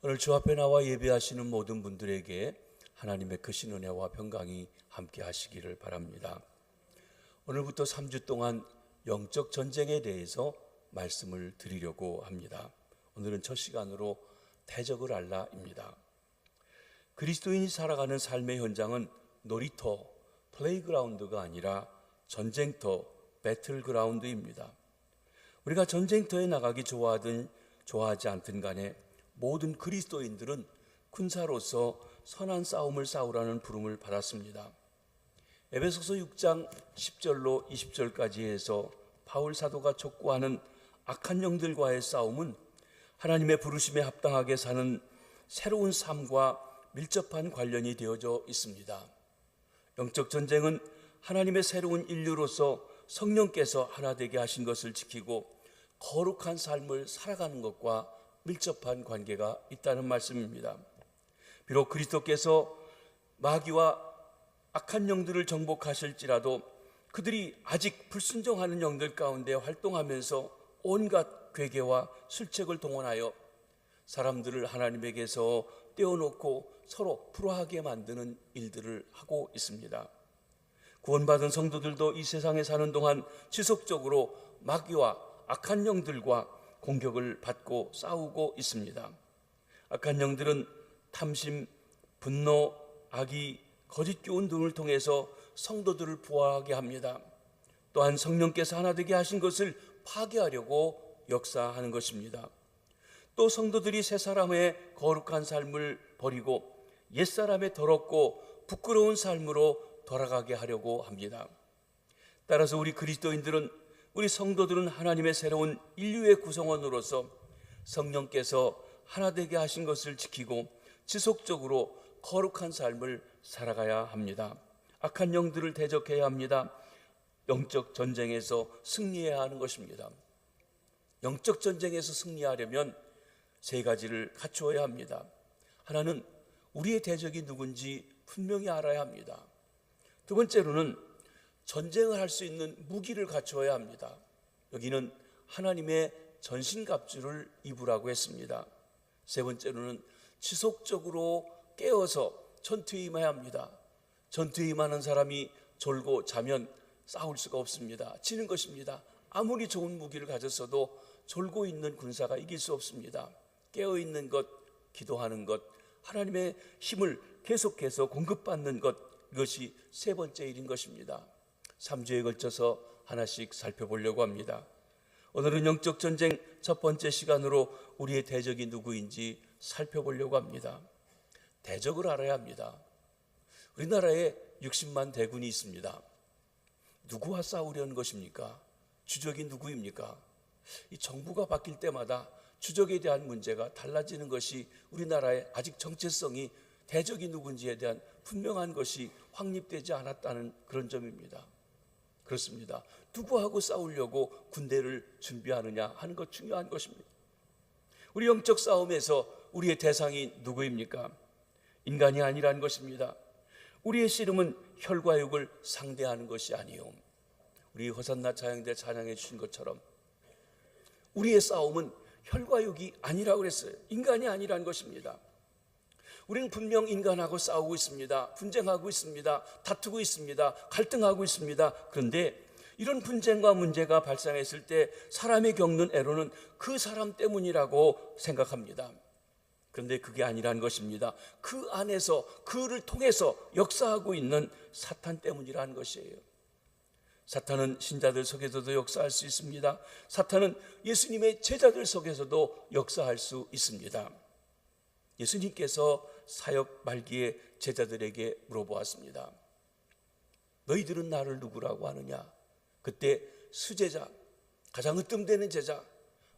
오늘 주 앞에 나와 예배하시는 모든 분들에게 하나님의 크신 은혜와 평강이 함께 하시기를 바랍니다. 오늘부터 3주 동안 영적 전쟁에 대해서 말씀을 드리려고 합니다. 오늘은 첫 시간으로 대적을 알라입니다. 그리스도인이 살아가는 삶의 현장은 놀이터, 플레이그라운드가 아니라 전쟁터, 배틀그라운드입니다. 우리가 전쟁터에 나가기 좋아하든 좋아하지 않든 간에 모든 그리스도인들은 군사로서 선한 싸움을 싸우라는 부름을 받았습니다. 에베소서 6장 10절로 20절까지 해서 바울 사도가 촉구하는 악한 영들과의 싸움은 하나님의 부르심에 합당하게 사는 새로운 삶과 밀접한 관련이 되어져 있습니다. 영적 전쟁은 하나님의 새로운 인류로서 성령께서 하나 되게 하신 것을 지키고 거룩한 삶을 살아가는 것과 밀접한 관계가 있다는 말씀입니다. 비록 그리스도께서 마귀와 악한 영들을 정복하실지라도 그들이 아직 불순종하는 영들 가운데 활동하면서 온갖 괴계와 술책을 동원하여 사람들을 하나님에게서 떼어놓고 서로 불화하게 만드는 일들을 하고 있습니다. 구원받은 성도들도 이 세상에 사는 동안 지속적으로 마귀와 악한 영들과 공격을 받고 싸우고 있습니다. 악한 영들은 탐심, 분노, 악의, 거짓 교훈 등을 통해서 성도들을 부화하게 합니다. 또한 성령께서 하나 되게 하신 것을 파괴하려고 역사하는 것입니다. 또 성도들이 새 사람의 거룩한 삶을 버리고 옛사람의 더럽고 부끄러운 삶으로 돌아가게 하려고 합니다. 따라서 우리 그리스도인들은, 우리 성도들은 하나님의 새로운 인류의 구성원으로서 성령께서 하나 되게 하신 것을 지키고 지속적으로 거룩한 삶을 살아가야 합니다. 악한 영들을 대적해야 합니다. 영적 전쟁에서 승리해야 하는 것입니다. 영적 전쟁에서 승리하려면 세 가지를 갖추어야 합니다. 하나는 우리의 대적이 누군지 분명히 알아야 합니다. 두 번째로는 전쟁을 할 수 있는 무기를 갖추어야 합니다. 여기는 하나님의 전신갑주를 입으라고 했습니다. 세 번째로는 지속적으로 깨어서 전투에 임해야 합니다. 전투에 임하는 사람이 졸고 자면 싸울 수가 없습니다. 지는 것입니다. 아무리 좋은 무기를 가졌어도 졸고 있는 군사가 이길 수 없습니다. 깨어있는 것, 기도하는 것, 하나님의 힘을 계속해서 공급받는 것, 이것이 세 번째 일인 것입니다. 3주에 걸쳐서 하나씩 살펴보려고 합니다. 오늘은 영적 전쟁 첫 번째 시간으로 우리의 대적이 누구인지 살펴보려고 합니다. 대적을 알아야 합니다. 우리나라에 60만 대군이 있습니다. 누구와 싸우려는 것입니까? 주적이 누구입니까? 이 정부가 바뀔 때마다 주적에 대한 문제가 달라지는 것이 우리나라의 아직 정체성이, 대적이 누군지에 대한 분명한 것이 확립되지 않았다는 그런 점입니다. 그렇습니다. 누구하고 싸우려고 군대를 준비하느냐 하는 것 중요한 것입니다. 우리 영적 싸움에서 우리의 대상이 누구입니까? 인간이 아니라는 것입니다. 우리의 씨름은 혈과 육을 상대하는 것이 아니요, 우리 호산나 찬양대 찬양해 주신 것처럼 우리의 싸움은 혈과 육이 아니라고 그랬어요. 인간이 아니라는 것입니다. 우리는 분명 인간하고 싸우고 있습니다. 분쟁하고 있습니다. 다투고 있습니다. 갈등하고 있습니다. 그런데 이런 분쟁과 문제가 발생했을 때 사람이 겪는 애로는 그 사람 때문이라고 생각합니다. 그런데 그게 아니라는 것입니다. 그 안에서, 그를 통해서 역사하고 있는 사탄 때문이라는 것이에요. 사탄은 신자들 속에서도 역사할 수 있습니다. 사탄은 예수님의 제자들 속에서도 역사할 수 있습니다. 예수님께서 사역 말기에 제자들에게 물어보았습니다. 너희들은 나를 누구라고 하느냐? 그때 수제자, 가장 으뜸되는 제자,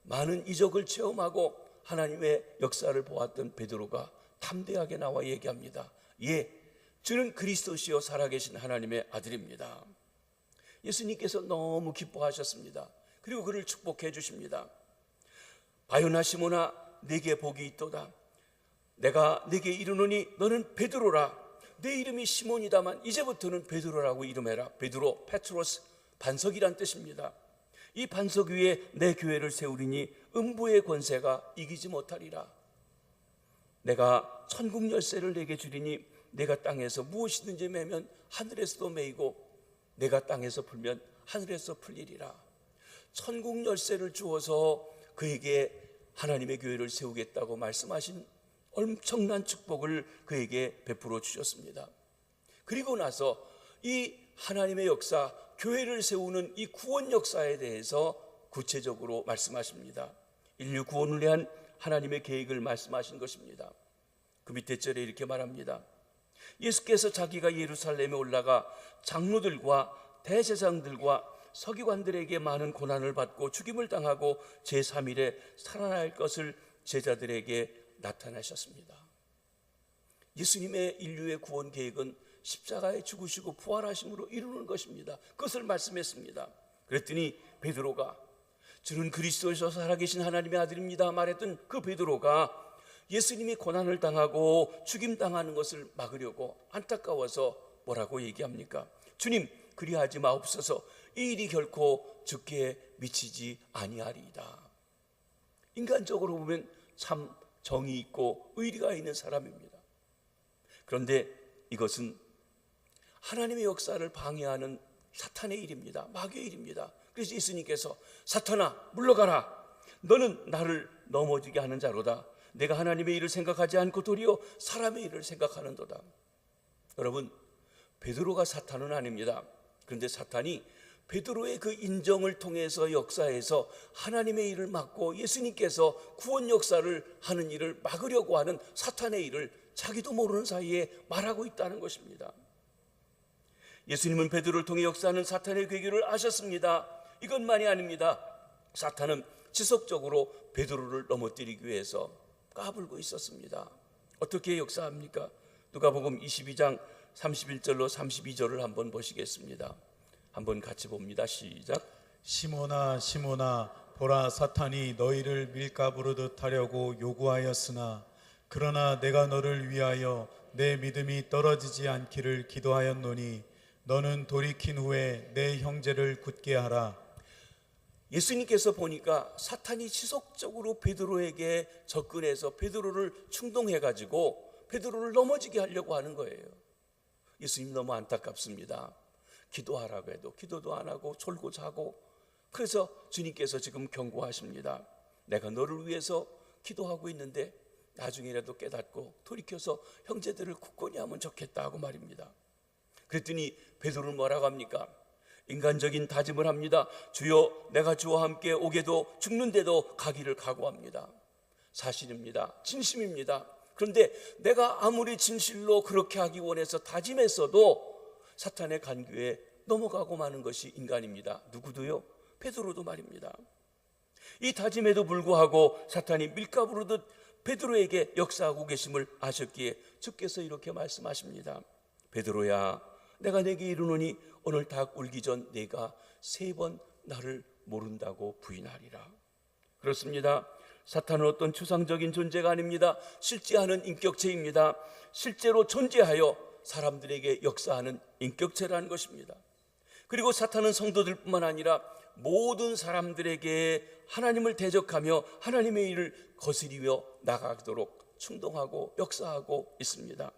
많은 이적을 체험하고 하나님의 역사를 보았던 베드로가 담대하게 나와 얘기합니다. 예, 주는 그리스도시요 살아계신 하나님의 아들입니다. 예수님께서 너무 기뻐하셨습니다. 그리고 그를 축복해 주십니다. 바요나 시몬아, 내게 복이 있도다. 내가 네게 이르노니 너는 베드로라. 내 이름이 시몬이다만 이제부터는 베드로라고 이름해라. 베드로, 페트로스, 반석이란 뜻입니다. 이 반석 위에 내 교회를 세우리니 음부의 권세가 이기지 못하리라. 내가 천국 열쇠를 내게 주리니 내가 땅에서 무엇이든지 매면 하늘에서도 매이고 내가 땅에서 풀면 하늘에서 풀리리라. 천국 열쇠를 주어서 그에게 하나님의 교회를 세우겠다고 말씀하신 엄청난 축복을 그에게 베풀어 주셨습니다. 그리고 나서 이 하나님의 역사, 교회를 세우는 이 구원 역사에 대해서 구체적으로 말씀하십니다. 인류 구원을 위한 하나님의 계획을 말씀하신 것입니다. 그 밑에 절에 이렇게 말합니다. 예수께서 자기가 예루살렘에 올라가 장로들과 대제사장들과 서기관들에게 많은 고난을 받고 죽임을 당하고 제3일에 살아날 것을 제자들에게 나타나셨습니다. 예수님의 인류의 구원 계획은 십자가에 죽으시고 부활하심으로 이루는 것입니다. 그것을 말씀했습니다. 그랬더니 베드로가 주는 그리스도에서 살아계신 하나님의 아들입니다 말했던 그 베드로가 예수님이 고난을 당하고 죽임당하는 것을 막으려고 안타까워서 뭐라고 얘기합니까? 주님, 그리하지 마옵소서. 이 일이 결코 죽게 미치지 아니하리이다. 인간적으로 보면 참 정의 있고 의리가 있는 사람입니다. 그런데 이것은 하나님의 역사를 방해하는 사탄의 일입니다. 마귀의 일입니다. 그래서 예수님께서 사탄아 물러가라. 너는 나를 넘어지게 하는 자로다. 내가 하나님의 일을 생각하지 않고 도리어 사람의 일을 생각하는도다. 여러분, 베드로가 사탄은 아닙니다. 그런데 사탄이 베드로의 그 인정을 통해서 역사에서 하나님의 일을 막고 예수님께서 구원 역사를 하는 일을 막으려고 하는 사탄의 일을 자기도 모르는 사이에 말하고 있다는 것입니다. 예수님은 베드로를 통해 역사하는 사탄의 계획을 아셨습니다. 이것만이 아닙니다. 사탄은 지속적으로 베드로를 넘어뜨리기 위해서 까불고 있었습니다. 어떻게 역사합니까? 누가복음 22장 31절로 32절을 한번 보시겠습니다. 한번 같이 봅니다. 시작. 시몬아 시몬아 보라 사탄이 너희를 밀가부르듯 하려고 요구하였으나 그러나 내가 너를 위하여 내 믿음이 떨어지지 않기를 기도하였노니 너는 돌이킨 후에 내 형제를 굳게 하라. 예수님께서 보니까 사탄이 지속적으로 베드로에게 접근해서 베드로를 충동해가지고 베드로를 넘어지게 하려고 하는 거예요. 예수님 너무 안타깝습니다. 기도하라고 해도 기도도 안 하고 졸고 자고. 그래서 주님께서 지금 경고하십니다. 내가 너를 위해서 기도하고 있는데 나중에라도 깨닫고 돌이켜서 형제들을 굳건히 하면 좋겠다고 말입니다. 그랬더니 베드로는 뭐라고 합니까? 인간적인 다짐을 합니다. 주여, 내가 주와 함께 오게도 죽는데도 가기를 각오합니다. 사실입니다. 진심입니다. 그런데 내가 아무리 진실로 그렇게 하기 원해서 다짐했어도 사탄의 간교에 넘어가고 마는 것이 인간입니다. 누구도요? 베드로도 말입니다. 이 다짐에도 불구하고 사탄이 밀가부르듯 베드로에게 역사하고 계심을 아셨기에 주께서 이렇게 말씀하십니다. 베드로야, 내가 내게 이르노니 오늘 닭 울기 전 내가 3번 나를 모른다고 부인하리라. 그렇습니다. 사탄은 어떤 추상적인 존재가 아닙니다. 실제하는 인격체입니다. 실제로 존재하여 사람들에게 역사하는 인격체라는 것입니다. 그리고 사탄은 성도들뿐만 아니라 모든 사람들에게 하나님을 대적하며 하나님의 일을 거스리며 나가도록 충동하고 역사하고 있습니다.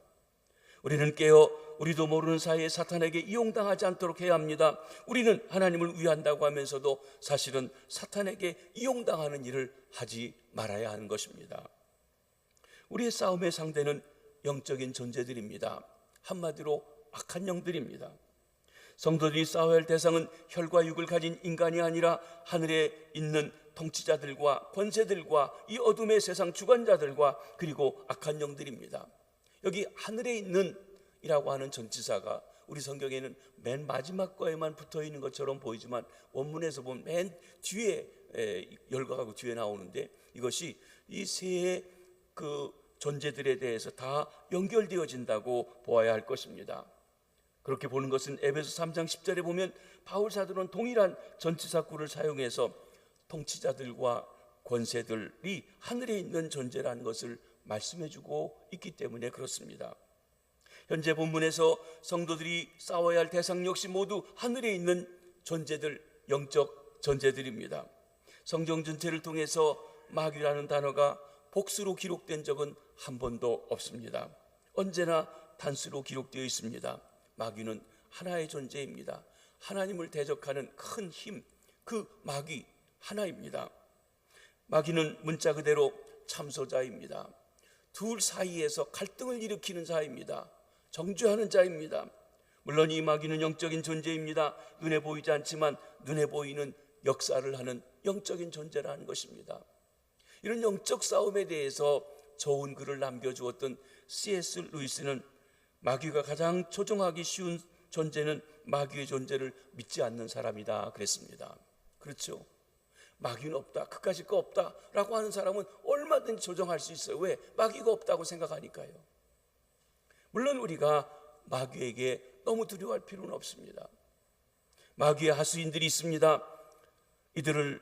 우리는 깨어 우리도 모르는 사이에 사탄에게 이용당하지 않도록 해야 합니다. 우리는 하나님을 위한다고 하면서도 사실은 사탄에게 이용당하는 일을 하지 말아야 하는 것입니다. 우리의 싸움의 상대는 영적인 존재들입니다. 한마디로 악한 영들입니다. 성도들이 싸워야 할 대상은 혈과 육을 가진 인간이 아니라 하늘에 있는 통치자들과 권세들과 이 어둠의 세상 주관자들과 그리고 악한 영들입니다. 여기 하늘에 있는 이라고 하는 전치사가 우리 성경에는 맨 마지막 거에만 붙어 있는 것처럼 보이지만 원문에서 보면 맨 뒤에 열거하고 뒤에 나오는데 이것이 이 세 그 존재들에 대해서 다 연결되어진다고 보아야 할 것입니다. 그렇게 보는 것은 에베소 3장 10절에 보면 바울 사도는 동일한 전치사구를 사용해서 통치자들과 권세들이 하늘에 있는 존재라는 것을 말씀해주고 있기 때문에 그렇습니다. 현재 본문에서 성도들이 싸워야 할 대상 역시 모두 하늘에 있는 존재들, 영적 존재들입니다. 성경 전체를 통해서 마귀라는 단어가 복수로 기록된 적은 한 번도 없습니다. 언제나 단수로 기록되어 있습니다. 마귀는 하나의 존재입니다. 하나님을 대적하는 큰 힘, 그 마귀 하나입니다. 마귀는 문자 그대로 참소자입니다. 둘 사이에서 갈등을 일으키는 자입니다. 정죄하는 자입니다. 물론 이 마귀는 영적인 존재입니다. 눈에 보이지 않지만 눈에 보이는 역사를 하는 영적인 존재라는 것입니다. 이런 영적 싸움에 대해서 좋은 글을 남겨주었던 C.S. 루이스는 마귀가 가장 조종하기 쉬운 존재는 마귀의 존재를 믿지 않는 사람이다 그랬습니다. 그렇죠? 마귀는 없다, 그까짓 거 없다 라고 하는 사람은 얼마든지 조종할 수 있어요. 왜? 마귀가 없다고 생각하니까요. 물론 우리가 마귀에게 너무 두려워할 필요는 없습니다. 마귀의 하수인들이 있습니다. 이들을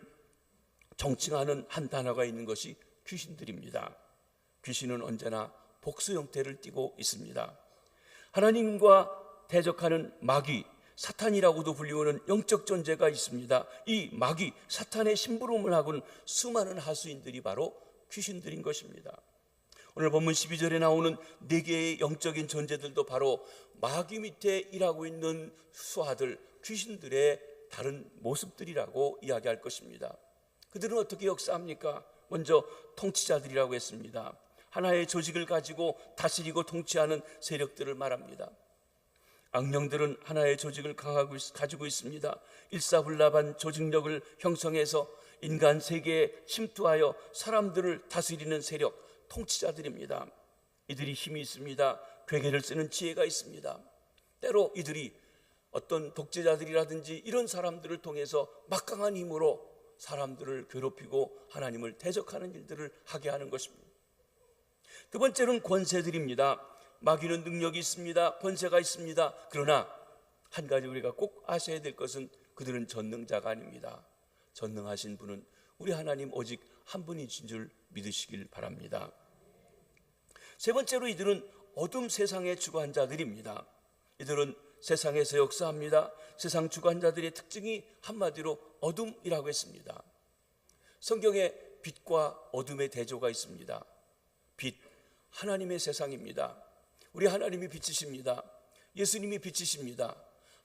정칭하는 한 단어가 있는 것이 귀신들입니다. 귀신은 언제나 복수 형태를 띠고 있습니다. 하나님과 대적하는 마귀, 사탄이라고도 불리우는 영적 존재가 있습니다. 이 마귀, 사탄의 심부름을 하고는 수많은 하수인들이 바로 귀신들인 것입니다. 오늘 본문 12절에 나오는 4개의 영적인 존재들도 바로 마귀 밑에 일하고 있는 수하들, 귀신들의 다른 모습들이라고 이야기할 것입니다. 그들은 어떻게 역사합니까? 먼저 통치자들이라고 했습니다. 하나의 조직을 가지고 다스리고 통치하는 세력들을 말합니다. 악령들은 하나의 조직을 가지고 있습니다. 일사불란한 조직력을 형성해서 인간 세계에 침투하여 사람들을 다스리는 세력, 통치자들입니다. 이들이 힘이 있습니다. 괴계를 쓰는 지혜가 있습니다. 때로 이들이 어떤 독재자들이라든지 이런 사람들을 통해서 막강한 힘으로 사람들을 괴롭히고 하나님을 대적하는 일들을 하게 하는 것입니다. 두 번째는 권세들입니다. 마귀는 능력이 있습니다. 권세가 있습니다. 그러나 한 가지 우리가 꼭 아셔야 될 것은 그들은 전능자가 아닙니다. 전능하신 분은 우리 하나님 오직 한 분이신 줄 믿으시길 바랍니다. 세 번째로 이들은 어둠 세상의 주관자들입니다. 이들은 세상에서 역사합니다. 세상 주관자들의 특징이 한마디로 어둠이라고 했습니다. 성경에 빛과 어둠의 대조가 있습니다. 빛, 하나님의 세상입니다. 우리 하나님이 빛이십니다. 예수님이 빛이십니다.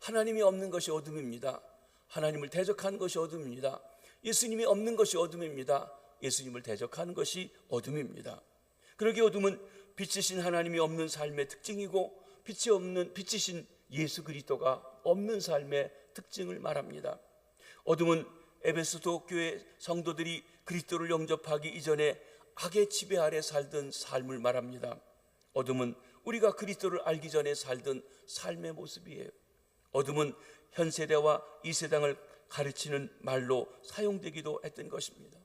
하나님이 없는 것이 어둠입니다. 하나님을 대적하는 것이 어둠입니다. 예수님이 없는 것이 어둠입니다. 예수님을 대적하는 것이 어둠입니다. 그러기에 어둠은 빛이신 하나님이 없는 삶의 특징이고 빛이신 예수 그리스도가 없는 삶의 특징을 말합니다. 어둠은 에베소도 교회 성도들이 그리스도를 영접하기 이전에 악의 지배 아래 살던 삶을 말합니다. 어둠은 우리가 그리스도를 알기 전에 살던 삶의 모습이에요. 어둠은 현 세대와 이 세상을 가르치는 말로 사용되기도 했던 것입니다.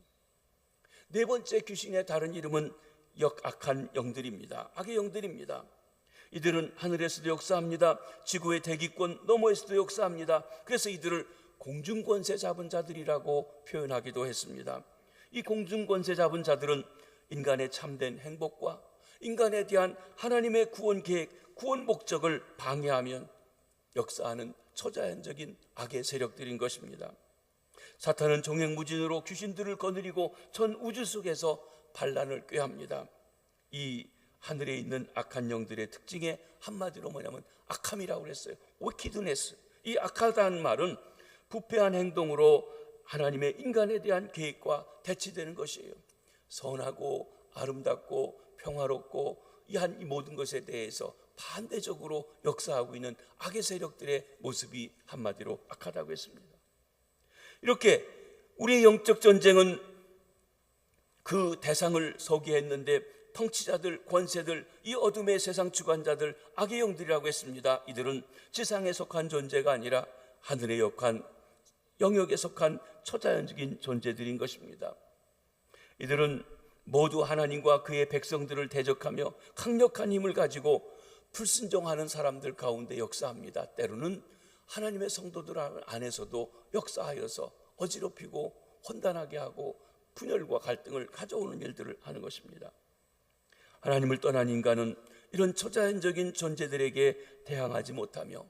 네 번째 귀신의 다른 이름은 악한 영들입니다. 악의 영들입니다. 이들은 하늘에서도 역사합니다. 지구의 대기권 너머에서도 역사합니다. 그래서 이들을 공중권세 잡은 자들이라고 표현하기도 했습니다. 이 공중권세 잡은 자들은 인간의 참된 행복과 인간에 대한 하나님의 구원 계획, 구원 목적을 방해하면 역사하는 초자연적인 악의 세력들인 것입니다. 사탄은 종횡무진으로 귀신들을 거느리고 전 우주 속에서 반란을 꾀합니다. 이 하늘에 있는 악한 영들의 특징에 한마디로 뭐냐면 악함이라고 그랬어요. 위키드네스. 이 악하다는 말은 부패한 행동으로 하나님의 인간에 대한 계획과 대치되는 것이에요. 선하고 아름답고 평화롭고 이 모든 것에 대해서 반대적으로 역사하고 있는 악의 세력들의 모습이 한마디로 악하다고 했습니다. 이렇게 우리의 영적 전쟁은 그 대상을 소개했는데 통치자들, 권세들, 이 어둠의 세상 주관자들, 악의 영들이라고 했습니다. 이들은 지상에 속한 존재가 아니라 하늘에 속한 영역에 속한 초자연적인 존재들인 것입니다. 이들은 모두 하나님과 그의 백성들을 대적하며 강력한 힘을 가지고 불순종하는 사람들 가운데 역사합니다. 때로는 하나님의 성도들 안에서도 역사하여서 어지럽히고 혼란하게 하고 분열과 갈등을 가져오는 일들을 하는 것입니다. 하나님을 떠난 인간은 이런 초자연적인 존재들에게 대항하지 못하며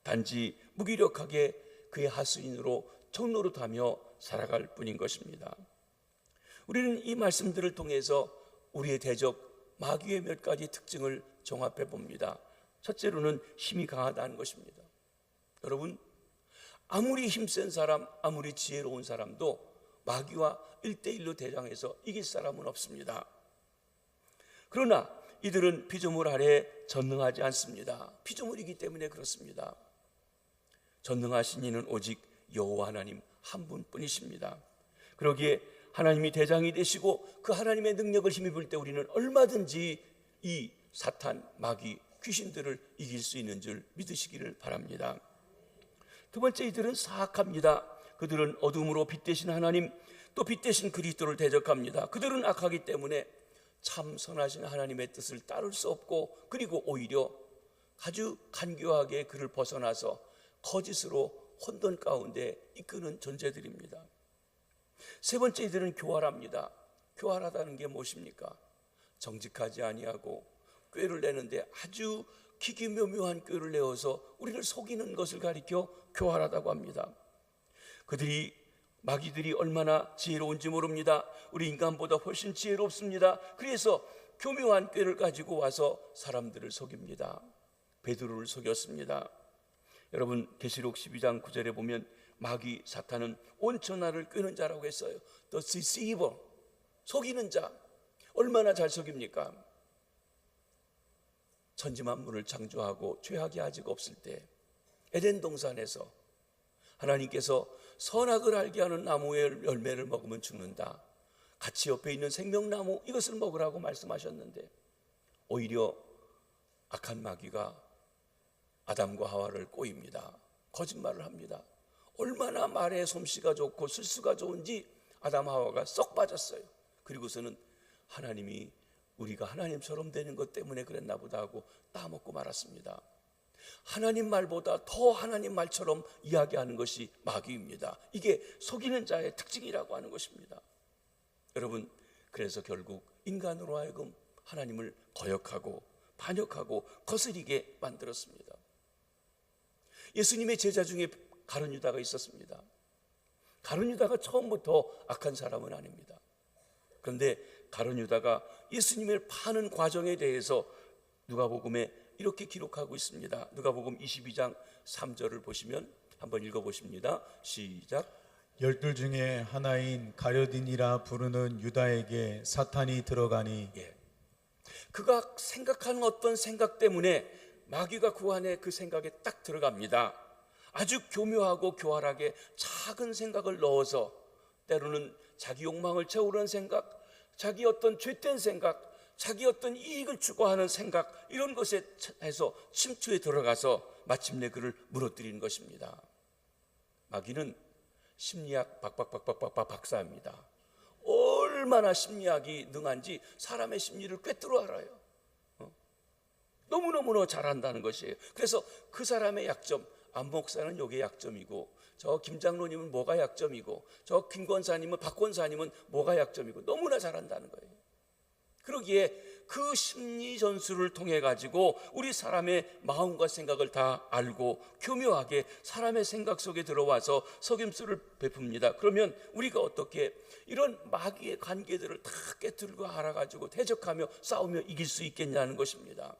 단지 무기력하게 그의 하수인으로 종노릇하며 살아갈 뿐인 것입니다. 우리는 이 말씀들을 통해서 우리의 대적 마귀의 몇 가지 특징을 종합해 봅니다. 첫째로는 힘이 강하다는 것입니다. 여러분, 아무리 힘센 사람, 아무리 지혜로운 사람도 마귀와 1대1로 대장해서 이길 사람은 없습니다. 그러나 이들은 피조물 아래 전능하지 않습니다. 피조물이기 때문에 그렇습니다. 전능하신 이는 오직 여호와 하나님 한 분뿐이십니다. 그러기에 하나님이 대장이 되시고 그 하나님의 능력을 힘입을 때 우리는 얼마든지 이 사탄, 마귀, 귀신들을 이길 수 있는 줄 믿으시기를 바랍니다. 두 번째, 이들은 사악합니다. 그들은 어둠으로 빛 대신 하나님, 또 빛 대신 그리스도를 대적합니다. 그들은 악하기 때문에 참 선하신 하나님의 뜻을 따를 수 없고, 그리고 오히려 아주 간교하게 그를 벗어나서 거짓으로 혼돈 가운데 이끄는 존재들입니다. 세 번째, 이들은 교활합니다. 교활하다는 게 무엇입니까? 정직하지 아니하고 꾀를 내는데 아주 기기묘묘한 꾀를 내어서 우리를 속이는 것을 가리켜 교활하다고 합니다. 마귀들이 얼마나 지혜로운지 모릅니다. 우리 인간보다 훨씬 지혜롭습니다. 그래서 교묘한 꾀를 가지고 와서 사람들을 속입니다. 베드로를 속였습니다. 여러분, 계시록 12장 9절에 보면 마귀 사탄은 온 천하를 꾀는 자라고 했어요. The deceiver, 속이는 자. 얼마나 잘 속입니까? 천지만물을 창조하고 죄악이 아직 없을 때 에덴 동산에서 하나님께서 선악을 알게 하는 나무의 열매를 먹으면 죽는다, 같이 옆에 있는 생명나무 이것을 먹으라고 말씀하셨는데 오히려 악한 마귀가 아담과 하와를 꼬입니다. 거짓말을 합니다. 얼마나 말에 솜씨가 좋고 술수가 좋은지 아담 하와가 쏙 빠졌어요. 그리고서는 하나님이 우리가 하나님처럼 되는 것 때문에 그랬나 보다 하고 따먹고 말았습니다. 하나님 말보다 더 하나님 말처럼 이야기하는 것이 마귀입니다. 이게 속이는 자의 특징이라고 하는 것입니다. 여러분, 그래서 결국 인간으로 하여금 하나님을 거역하고 반역하고 거스리게 만들었습니다. 예수님의 제자 중에 가룟 유다가 있었습니다. 가룟 유다가 처음부터 악한 사람은 아닙니다. 그런데 가룟 유다가 예수님을 파는 과정에 대해서 누가복음에 이렇게 기록하고 있습니다. 누가복음 22장 3절을 보시면 한번 읽어보십니다. 시작. 12 중에 하나인 가룟이라 부르는 유다에게 사탄이 들어가니, 그가 생각하는 어떤 생각 때문에 마귀가 그 안에 그 생각에 딱 들어갑니다. 아주 교묘하고 교활하게 작은 생각을 넣어서 때로는 자기 욕망을 채우려는 생각, 자기 어떤 죄된 생각, 자기 어떤 이익을 추구하는 생각, 이런 것에 해서 침투에 들어가서 마침내 그를 무너뜨리는 것입니다. 마귀는 심리학 박사입니다. 얼마나 심리학이 능한지 사람의 심리를 꿰뚫어 알아요. 너무너무 잘한다는 것이에요. 그래서 그 사람의 약점, 안 목사는 요게 약점이고, 저 김장로님은 뭐가 약점이고, 저 김권사님은 박권사님은 뭐가 약점이고, 너무나 잘한다는 거예요. 그러기에 그 심리 전술을 통해 가지고 우리 사람의 마음과 생각을 다 알고 교묘하게 사람의 생각 속에 들어와서 속임수를 베풉니다. 그러면 우리가 어떻게 이런 마귀의 관계들을 다 깨뜨리고 알아가지고 대적하며 싸우며 이길 수 있겠냐는 것입니다.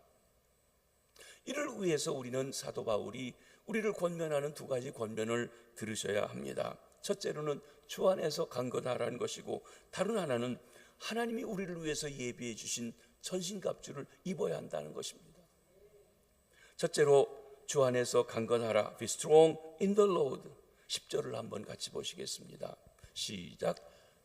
이를 위해서 우리는 사도 바울이 우리를 권면하는 두 가지 권면을 들으셔야 합니다. 첫째로는 주 안에서 강건하라는 것이고, 다른 하나는 하나님이 우리를 위해서 예비해 주신 전신갑주를 입어야 한다는 것입니다. 첫째로 주 안에서 강건하라, be strong in the Lord. 10절을 한번 같이 보시겠습니다. 시작.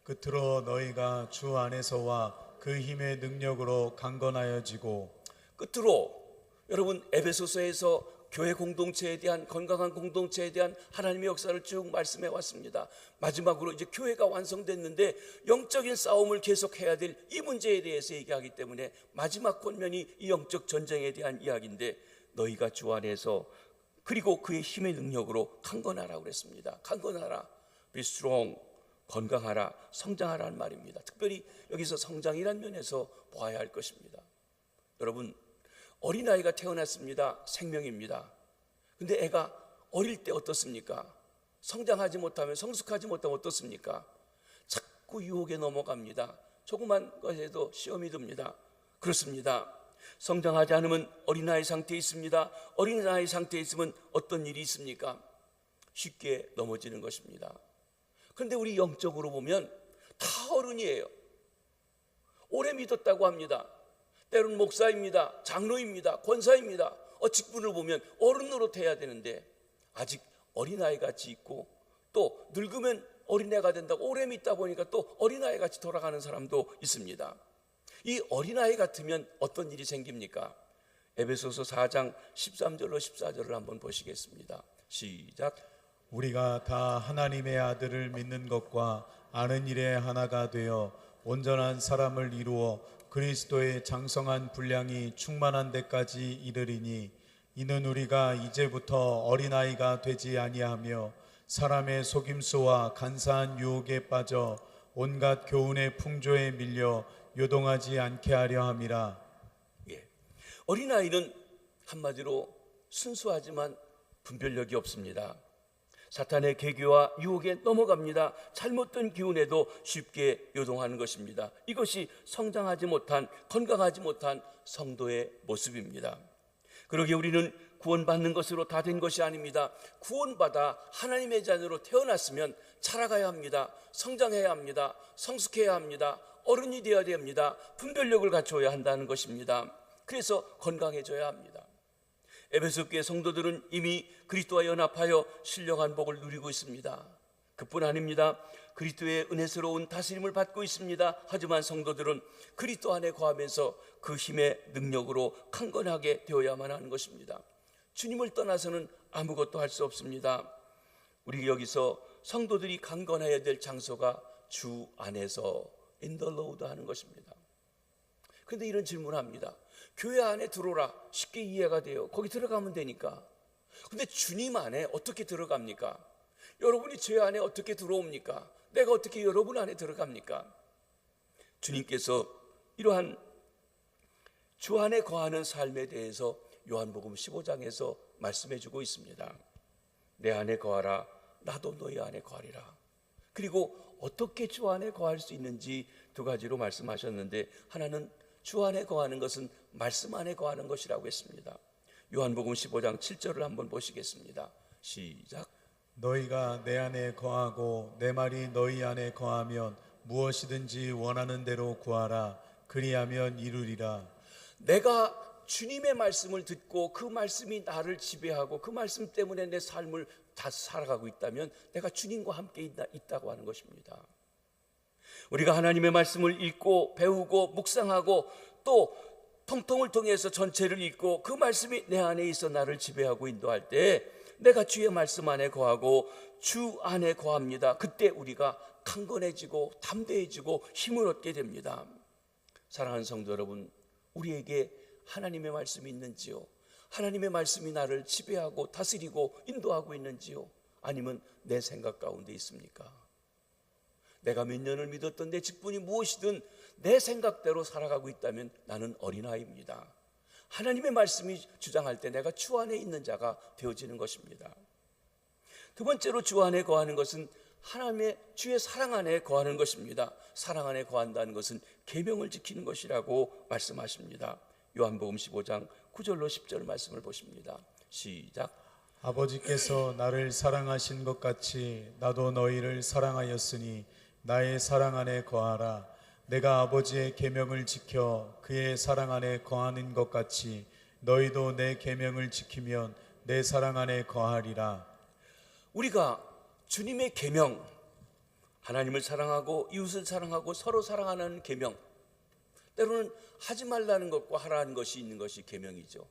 끝으로 너희가 주 안에서와 그 힘의 능력으로 강건하여지고. 끝으로 여러분, 에베소서에서 교회 공동체에 대한, 건강한 공동체에 대한 하나님의 역사를 쭉 말씀해 왔습니다. 마지막으로 이제 교회가 완성됐는데 영적인 싸움을 계속해야 될 이 문제에 대해서 얘기하기 때문에 마지막 권면이 이 영적 전쟁에 대한 이야기인데, 너희가 주 안에서 그리고 그의 힘의 능력으로 강건하라고 그랬습니다. 강건하라, be strong, 건강하라, 성장하라는 말입니다. 특별히 여기서 성장이라는 면에서 보아야 할 것입니다. 여러분, 어린아이가 태어났습니다. 생명입니다. 근데 애가 어릴 때 어떻습니까? 성장하지 못하면, 성숙하지 못하면 어떻습니까? 자꾸 유혹에 넘어갑니다. 조그만 것에도 시험이 듭니다. 그렇습니다. 성장하지 않으면 어린아이 상태에 있습니다. 어린아이 상태에 있으면 어떤 일이 있습니까? 쉽게 넘어지는 것입니다. 그런데 우리 영적으로 보면 다 어른이에요. 오래 믿었다고 합니다. 때로는 목사입니다. 장로입니다. 권사입니다. 직분을 보면 어른으로 돼야 되는데 아직 어린아이 같이 있고, 또 늙으면 어린애가 된다고 오래 믿다 보니까 또 어린아이 같이 돌아가는 사람도 있습니다. 이 어린아이 같으면 어떤 일이 생깁니까? 에베소서 4장 13절로 14절을 한번 보시겠습니다. 시작. 우리가 다 하나님의 아들을 믿는 것과 아는 일에 하나가 되어 온전한 사람을 이루어 그리스도의 장성한 분량이 충만한 데까지 이르리니, 이는 우리가 이제부터 어린아이가 되지 아니하며 사람의 속임수와 간사한 유혹에 빠져 온갖 교훈의 풍조에 밀려 요동하지 않게 하려 함이라. 어린아이는 한마디로 순수하지만 분별력이 없습니다. 사탄의 계교와 유혹에 넘어갑니다. 잘못된 기운에도 쉽게 요동하는 것입니다. 이것이 성장하지 못한, 건강하지 못한 성도의 모습입니다. 그러기에 우리는 구원받는 것으로 다 된 것이 아닙니다. 구원받아 하나님의 자녀로 태어났으면 자라가야 합니다. 성장해야 합니다. 성숙해야 합니다. 어른이 되어야 됩니다. 분별력을 갖춰야 한다는 것입니다. 그래서 건강해져야 합니다. 에베소 교회 성도들은 이미 그리스도와 연합하여 신령한 복을 누리고 있습니다. 그뿐 아닙니다. 그리스도의 은혜스러운 다스림을 받고 있습니다. 하지만 성도들은 그리스도 안에 거하면서 그 힘의 능력으로 강건하게 되어야만 하는 것입니다. 주님을 떠나서는 아무것도 할 수 없습니다. 우리 여기서 성도들이 강건해야 될 장소가 주 안에서 in the Lord 하는 것입니다. 그런데 이런 질문을 합니다. 교회 안에 들어오라, 쉽게 이해가 돼요. 거기 들어가면 되니까. 근데 주님 안에 어떻게 들어갑니까? 여러분이 제 안에 어떻게 들어옵니까? 내가 어떻게 여러분 안에 들어갑니까? 주님께서 이러한 주 안에 거하는 삶에 대해서 요한복음 15장에서 말씀해 주고 있습니다. 내 안에 거하라, 나도 너희 안에 거하리라. 그리고 어떻게 주 안에 거할 수 있는지 두 가지로 말씀하셨는데, 하나는 주 안에 거하는 것은 말씀 안에 거하는 것이라고 했습니다. 요한복음 15장 7절을 한번 보시겠습니다. 시작. 너희가 내 안에 거하고 내 말이 너희 안에 거하면 무엇이든지 원하는 대로 구하라. 그리하면 이루리라. 내가 주님의 말씀을 듣고 그 말씀이 나를 지배하고 그 말씀 때문에 내 삶을 다 살아가고 있다면 내가 주님과 함께 있다고 하는 것입니다. 우리가 하나님의 말씀을 읽고 배우고 묵상하고 또 통통을 통해서 전체를 읽고 그 말씀이 내 안에 있어 나를 지배하고 인도할 때 내가 주의 말씀 안에 거하고 주 안에 거합니다. 그때 우리가 강건해지고 담대해지고 힘을 얻게 됩니다. 사랑하는 성도 여러분, 우리에게 하나님의 말씀이 있는지요? 하나님의 말씀이 나를 지배하고 다스리고 인도하고 있는지요? 아니면 내 생각 가운데 있습니까? 내가 몇 년을 믿었던 내 직분이 무엇이든 내 생각대로 살아가고 있다면 나는 어린아이입니다. 하나님의 말씀이 주장할 때 내가 주 안에 있는 자가 되어지는 것입니다. 두 번째로 주 안에 거하는 것은 하나님의 주의 사랑 안에 거하는 것입니다. 사랑 안에 거한다는 것은 계명을 지키는 것이라고 말씀하십니다. 요한복음 15장 9절로 10절 말씀을 보십니다. 시작. 아버지께서 나를 사랑하신 것 같이 나도 너희를 사랑하였으니 나의 사랑 안에 거하라. 내가 아버지의 계명을 지켜 그의 사랑 안에 거하는 것 같이 너희도 내 계명을 지키면 내 사랑 안에 거하리라. 우리가 주님의 계명, 하나님을 사랑하고 이웃을 사랑하고 서로 사랑하는 계명, 때로는 하지 말라는 것과 하라는 것이 있는 것이 계명이죠.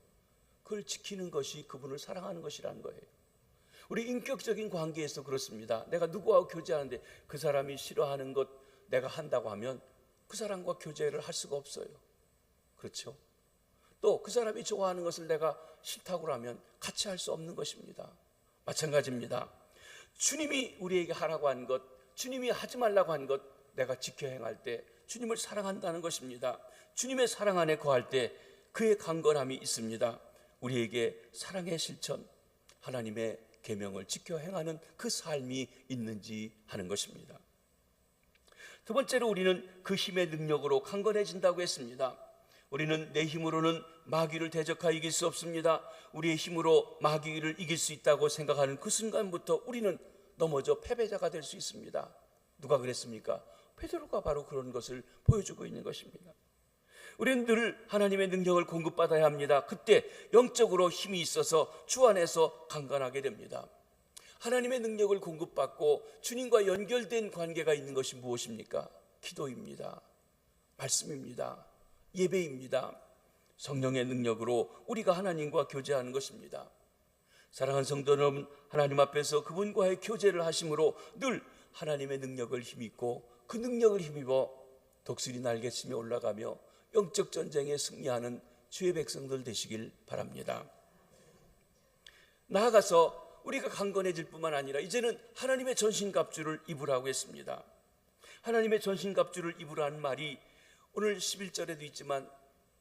그걸 지키는 것이 그분을 사랑하는 것이라는 거예요. 우리 인격적인 관계에서 그렇습니다. 내가 누구하고 교제하는데 그 사람이 싫어하는 것 내가 한다고 하면 그 사람과 교제를 할 수가 없어요. 그렇죠? 또 그 사람이 좋아하는 것을 내가 싫다고 하면 같이 할 수 없는 것입니다. 마찬가지입니다. 주님이 우리에게 하라고 한 것, 주님이 하지 말라고 한 것 내가 지켜 행할 때 주님을 사랑한다는 것입니다. 주님의 사랑 안에 거할 때 그의 강건함이 있습니다. 우리에게 사랑의 실천, 하나님의 계명을 지켜 행하는 그 삶이 있는지 하는 것입니다. 두 번째로 우리는 그 힘의 능력으로 강건해진다고 했습니다. 우리는 내 힘으로는 마귀를 대적하여 이길 수 없습니다. 우리의 힘으로 마귀를 이길 수 있다고 생각하는 그 순간부터 우리는 넘어져 패배자가 될 수 있습니다. 누가 그랬습니까? 베드로가 바로 그런 것을 보여주고 있는 것입니다. 우리는 늘 하나님의 능력을 공급받아야 합니다. 그때 영적으로 힘이 있어서 주 안에서 강건하게 됩니다. 하나님의 능력을 공급받고 주님과 연결된 관계가 있는 것이 무엇입니까? 기도입니다. 말씀입니다. 예배입니다. 성령의 능력으로 우리가 하나님과 교제하는 것입니다. 사랑하는 성도 여러분, 하나님 앞에서 그분과의 교제를 하심으로 늘 하나님의 능력을 힘입고 그 능력을 힘입어 독수리 날개치며 올라가며 영적 전쟁에 승리하는 주의 백성들 되시길 바랍니다. 나아가서 우리가 강건해질 뿐만 아니라 이제는 하나님의 전신갑주를 입으라고 했습니다. 하나님의 전신갑주를 입으라는 말이 오늘 11절에도 있지만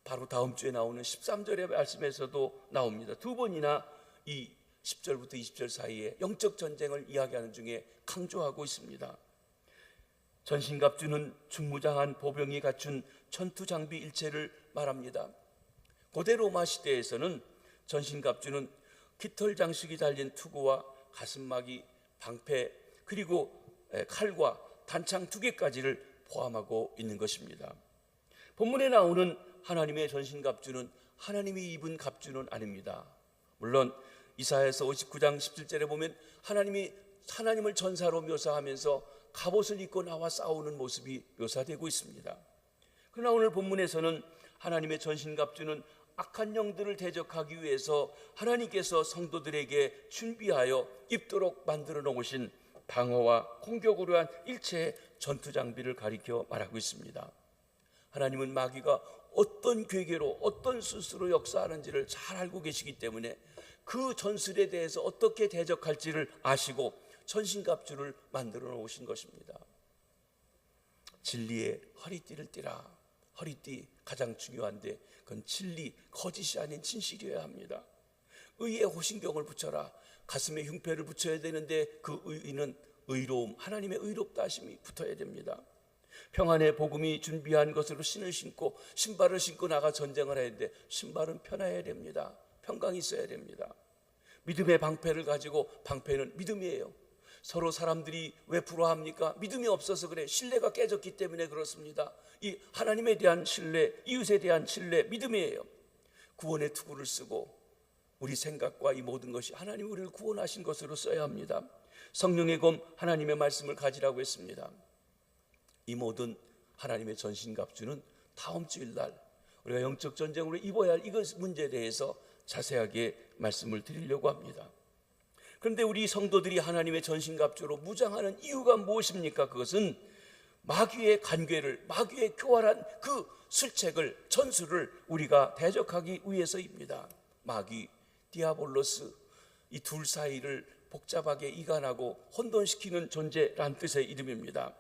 바로 다음 주에 나오는 13절의 말씀에서도 나옵니다. 두 번이나 이 10절부터 20절 사이에 영적 전쟁을 이야기하는 중에 강조하고 있습니다. 전신갑주는 중무장한 보병이 갖춘 전투 장비 일체를 말합니다. 고대 로마 시대에서는 전신갑주는 깃털 장식이 달린 투구와 가슴막이, 방패, 그리고 칼과 단창 2개까지를 포함하고 있는 것입니다. 본문에 나오는 하나님의 전신갑주는 하나님이 입은 갑주는 아닙니다. 물론 이사야서 59장 17절에 보면 하나님을 전사로 묘사하면서 갑옷을 입고 나와 싸우는 모습이 묘사되고 있습니다. 그러나 오늘 본문에서는 하나님의 전신갑주는 악한 영들을 대적하기 위해서 하나님께서 성도들에게 준비하여 입도록 만들어 놓으신 방어와 공격으로 한 일체의 전투 장비를 가리켜 말하고 있습니다. 하나님은 마귀가 어떤 괴계로 어떤 수수로 역사하는지를 잘 알고 계시기 때문에 그 전술에 대해서 어떻게 대적할지를 아시고 전신갑주를 만들어 놓으신 것입니다. 진리의 허리띠를 띠라. 허리띠 가장 중요한데 그건 진리, 거짓이 아닌 진실이어야 합니다. 의의 호신경을 붙여라. 가슴에 흉패를 붙여야 되는데 그 의는 의로움, 하나님의 의롭다 하심이 붙어야 됩니다. 평안의 복음이 준비한 것으로 신을 신고 신발을 신고 나가 전쟁을 해야 되는데 신발은 편해야 됩니다. 평강이 있어야 됩니다. 믿음의 방패를 가지고, 방패는 믿음이에요. 서로 사람들이 왜 부러워합니까? 믿음이 없어서 그래. 신뢰가 깨졌기 때문에 그렇습니다. 이 하나님에 대한 신뢰, 이웃에 대한 신뢰, 믿음이에요. 구원의 투구를 쓰고 우리 생각과 이 모든 것이 하나님 우리를 구원하신 것으로 써야 합니다. 성령의 검, 하나님의 말씀을 가지라고 했습니다. 이 모든 하나님의 전신갑주는 다음 주일 날 우리가 영적 전쟁으로 입어야 할 이것 문제에 대해서 자세하게 말씀을 드리려고 합니다. 그런데 우리 성도들이 하나님의 전신갑주로 무장하는 이유가 무엇입니까? 그것은 마귀의 간궤를, 마귀의 교활한 그 술책을, 전술을 우리가 대적하기 위해서입니다. 마귀, 디아볼로스, 이 둘 사이를 복잡하게 이간하고 혼돈시키는 존재란 뜻의 이름입니다.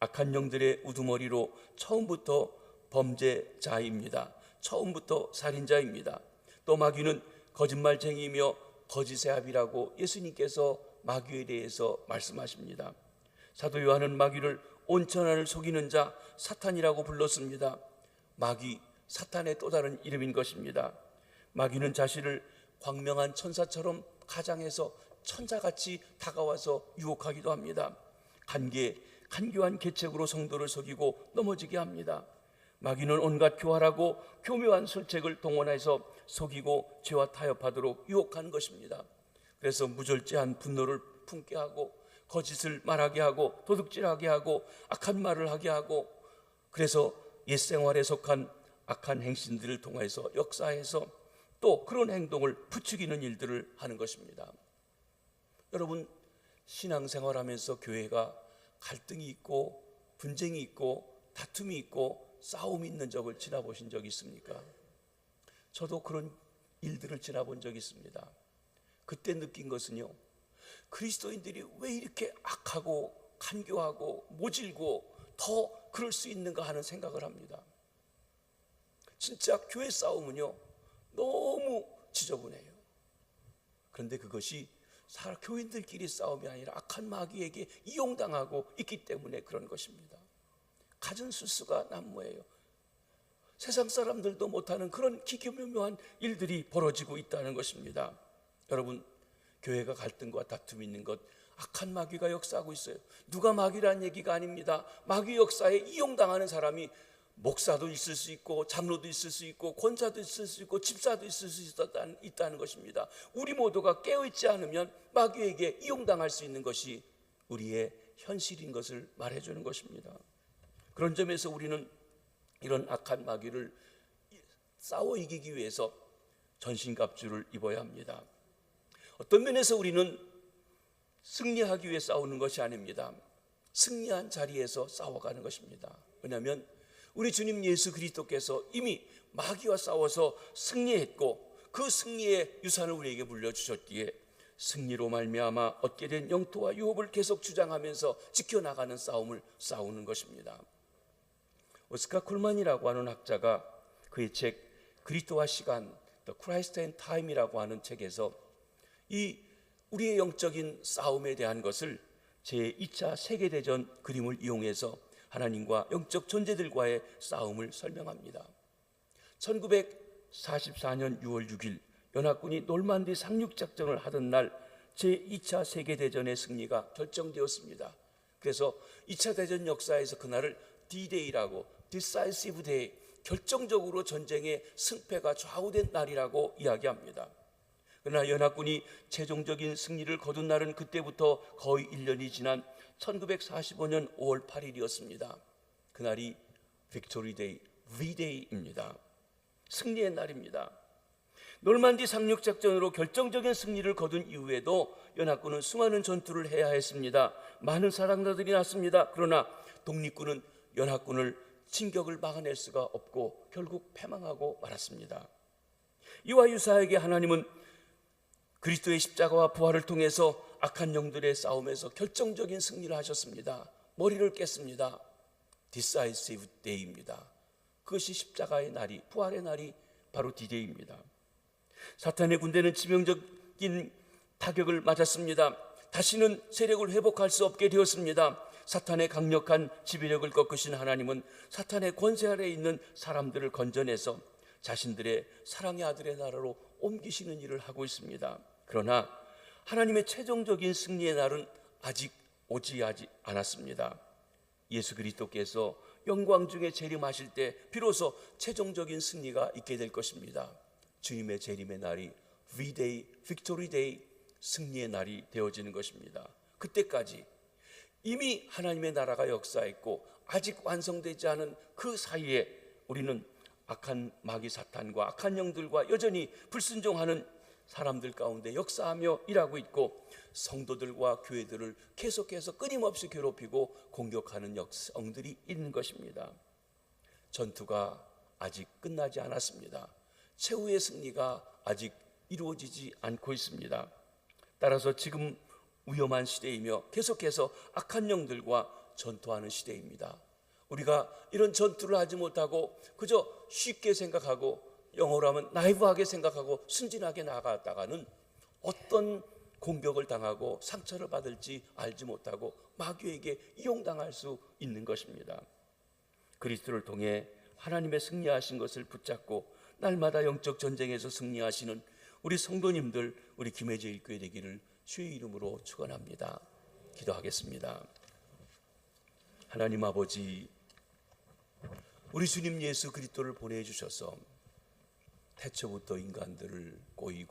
악한 영들의 우두머리로 처음부터 범죄자입니다. 처음부터 살인자입니다. 또 마귀는 거짓말쟁이이며 거짓의 아비라고 예수님께서 마귀에 대해서 말씀하십니다. 사도 요한은 마귀를 온천하를 속이는 자, 사탄이라고 불렀습니다. 마귀, 사탄의 또 다른 이름인 것입니다. 마귀는 자신을 광명한 천사처럼 가장해서 천사같이 다가와서 유혹하기도 합니다. 간교한 계책으로 성도를 속이고 넘어지게 합니다. 마귀는 온갖 교활하고 교묘한 술책을 동원해서 속이고 죄와 타협하도록 유혹하는 것입니다. 그래서 무절제한 분노를 품게 하고 거짓을 말하게 하고 도둑질하게 하고 악한 말을 하게 하고, 그래서 옛생활에 속한 악한 행신들을 통해서 역사해서 또 그런 행동을 부추기는 일들을 하는 것입니다. 여러분, 신앙생활하면서 교회가 갈등이 있고 분쟁이 있고 다툼이 있고 싸움이 있는 적을 지나보신 적이 있습니까? 저도 그런 일들을 지나본 적이 있습니다. 그때 느낀 것은요, 그리스도인들이 왜 이렇게 악하고 간교하고 모질고 더 그럴 수 있는가 하는 생각을 합니다. 진짜 교회 싸움은요 너무 지저분해요. 그런데 그것이 교인들끼리 싸움이 아니라 악한 마귀에게 이용당하고 있기 때문에 그런 것입니다. 가진 술수가 난무해요. 세상 사람들도 못하는 그런 기기묘묘한 일들이 벌어지고 있다는 것입니다. 여러분, 교회가 갈등과 다툼이 있는 것, 악한 마귀가 역사하고 있어요. 누가 마귀라는 얘기가 아닙니다. 마귀 역사에 이용당하는 사람이 목사도 있을 수 있고, 장로도 있을 수 있고, 권사도 있을 수 있고, 집사도 있을 수 있다는 것입니다. 우리 모두가 깨어있지 않으면 마귀에게 이용당할 수 있는 것이 우리의 현실인 것을 말해주는 것입니다. 그런 점에서 우리는 이런 악한 마귀를 싸워 이기기 위해서 전신갑주를 입어야 합니다. 어떤 면에서 우리는 승리하기 위해 싸우는 것이 아닙니다. 승리한 자리에서 싸워가는 것입니다. 왜냐하면 우리 주님 예수 그리스도께서 이미 마귀와 싸워서 승리했고, 그 승리의 유산을 우리에게 물려주셨기에 승리로 말미암아 얻게 된 영토와 유업을 계속 주장하면서 지켜나가는 싸움을 싸우는 것입니다. 오스카 쿨만이라고 하는 학자가 그의 책 그리스도와 시간, The Christ and Time이라고 하는 책에서 이 우리의 영적인 싸움에 대한 것을 제2차 세계대전 그림을 이용해서 하나님과 영적 존재들과의 싸움을 설명합니다. 1944년 6월 6일 연합군이 놀만디 상륙작전을 하던 날 제2차 세계대전의 승리가 결정되었습니다. 그래서 2차 대전 역사에서 그날을 D-Day라고, Decisive Day, 결정적으로 전쟁의 승패가 좌우된 날이라고 이야기합니다. 그러나 연합군이 최종적인 승리를 거둔 날은 그때부터 거의 1년이 지난 1945년 5월 8일이었습니다. 그날이 Victory Day, V-Day입니다. 승리의 날입니다. 놀만디 상륙작전으로 결정적인 승리를 거둔 이후에도 연합군은 수많은 전투를 해야 했습니다. 많은 사상자들이 났습니다. 그러나 독립군은 연합군을 진격을 막아낼 수가 없고 결국 패망하고 말았습니다. 이와 유사하게 하나님은 그리스도의 십자가와 부활을 통해서 악한 영들의 싸움에서 결정적인 승리를 하셨습니다. 머리를 깼습니다. Decisive Day입니다. 그것이 십자가의 날이, 부활의 날이 바로 D-Day입니다. 사탄의 군대는 치명적인 타격을 맞았습니다. 다시는 세력을 회복할 수 없게 되었습니다. 사탄의 강력한 지배력을 꺾으신 하나님은 사탄의 권세 아래에 있는 사람들을 건져내서 자신들의 사랑의 아들의 나라로 옮기시는 일을 하고 있습니다. 그러나 하나님의 최종적인 승리의 날은 아직 오지 않았습니다. 예수 그리스도께서 영광 중에 재림하실 때 비로소 최종적인 승리가 있게 될 것입니다. 주님의 재림의 날이 V-Day, Victory Day, 승리의 날이 되어지는 것입니다. 그때까지 이미 하나님의 나라가 역사했고 아직 완성되지 않은 그 사이에 우리는 악한 마귀 사탄과 악한 영들과 여전히 불순종하는 사람들 가운데 역사하며 일하고 있고, 성도들과 교회들을 계속해서 끊임없이 괴롭히고 공격하는 영들이 있는 것입니다. 전투가 아직 끝나지 않았습니다. 최후의 승리가 아직 이루어지지 않고 있습니다. 따라서 지금 위험한 시대이며 계속해서 악한 영들과 전투하는 시대입니다. 우리가 이런 전투를 하지 못하고 그저 쉽게 생각하고, 영어로 하면 나이브하게 생각하고 순진하게 나아갔다가는 어떤 공격을 당하고 상처를 받을지 알지 못하고 마귀에게 이용당할 수 있는 것입니다. 그리스도를 통해 하나님의 승리하신 것을 붙잡고 날마다 영적 전쟁에서 승리하시는 우리 성도님들, 우리 김혜재 교회 되기를 주의 이름으로 축원합니다. 기도하겠습니다. 하나님 아버지, 우리 주님 예수 그리스도를 보내주셔서 태초부터 인간들을 꼬이고